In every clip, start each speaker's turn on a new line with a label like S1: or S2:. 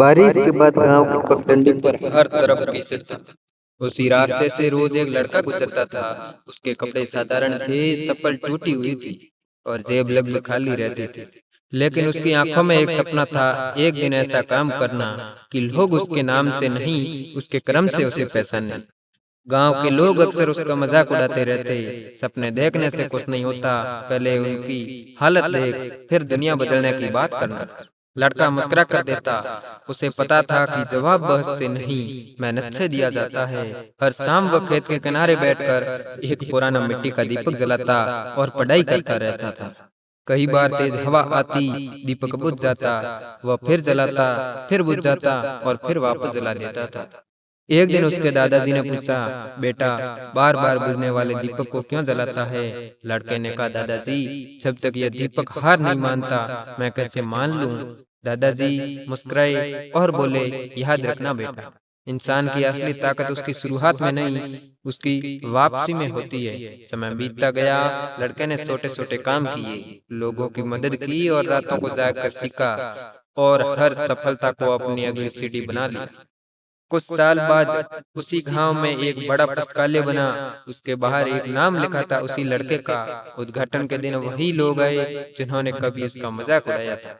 S1: बारिश के बाद गांव की पगडंडी पर हर तरफ कीचड़ था। उसी रास्ते से रोज एक लड़का गुजरता था। उसके कपड़े साधारण थे, चप्पल टूटी हुई थी और जेब लगभग खाली रहती थी। लेकिन उसकी आंखों में एक सपना था, एक दिन ऐसा काम करना कि लोग उसके नाम से नहीं, उसके कर्म से उसे पहचाने। गांव के लोग अक्सर उसका मजाक उड़ाते रहते, सपने देखने से कुछ नहीं होता, पहले उनकी हालत देख फिर दुनिया बदलने की बात करना। लड़का मुस्कुरा कर देता। उसे पता था कि जवाब बहस से नहीं, मेहनत से दिया जाता है। हर शाम वह खेत के किनारे बैठकर एक पुराना मिट्टी का दीपक जलाता और पढ़ाई करता रहता था। कई बार तेज हवा आती, दीपक बुझ जाता, वह फिर जलाता, फिर बुझ जाता और फिर वापस जला देता था। एक दिन उसके दादाजी ने पूछा, बेटा, बार बार बुझने वाले दीपक को क्यों जलाता है? लड़के ने कहा, दादाजी, जब तक यह दीपक हार नहीं मानता, मैं कैसे मान लूं? दादाजी मुस्कुराए और बोले, याद रखना बेटा, इंसान की असली ताकत उसकी शुरुआत में नहीं, उसकी वापसी में होती है। समय बीतता गया, लड़के ने छोटे छोटे काम किए, लोगों की मदद की और रातों को जागकर सीखा और हर सफलता को अपनी अगली सीढ़ी बना ली। कुछ साल बाद उसी गांव में एक बड़ा पुस्तकालय बना। उसके बाहर एक नाम लिखा था, उसी लड़के का। उद्घाटन के दिन वही लोग आए जिन्होंने कभी उसका मजाक उड़ाया था।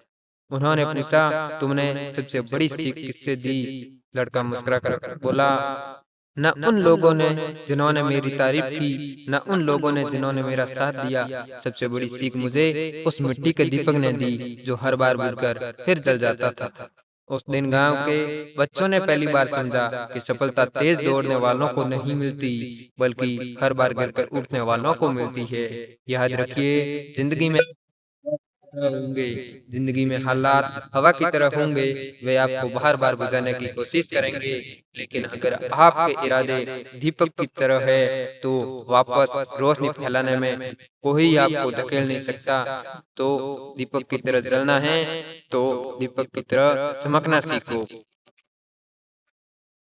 S1: उन्होंने पूछा, तुमने सबसे बड़ी सीख किससे दी? लड़का मुस्कुरा कर बोला, न उन लोगों ने जिन्होंने मेरी तारीफ की, न उन लोगों ने जिन्होंने मेरा साथ दिया। सबसे बड़ी सीख मुझे उस मिट्टी के दीपक ने दी जो हर बार बुझकर फिर जल जाता था। उस दिन गांव के बच्चों ने पहली बार समझा कि सफलता तेज दौड़ने वालों को नहीं मिलती, बल्कि हर बार गिरकर उठने वालों को मिलती है। याद रखिए, जिंदगी में होंगे, जिंदगी में हालात हवा की तरह होंगे, वे आपको बार बार बुझाने की कोशिश करेंगे, लेकिन अगर आपके इरादे दीपक की तरह है तो वापस रोशनी फैलाने में कोई आपको धकेल नहीं सकता। तो दीपक की तरह जलना है तो दीपक की तरह चमकना सीखो।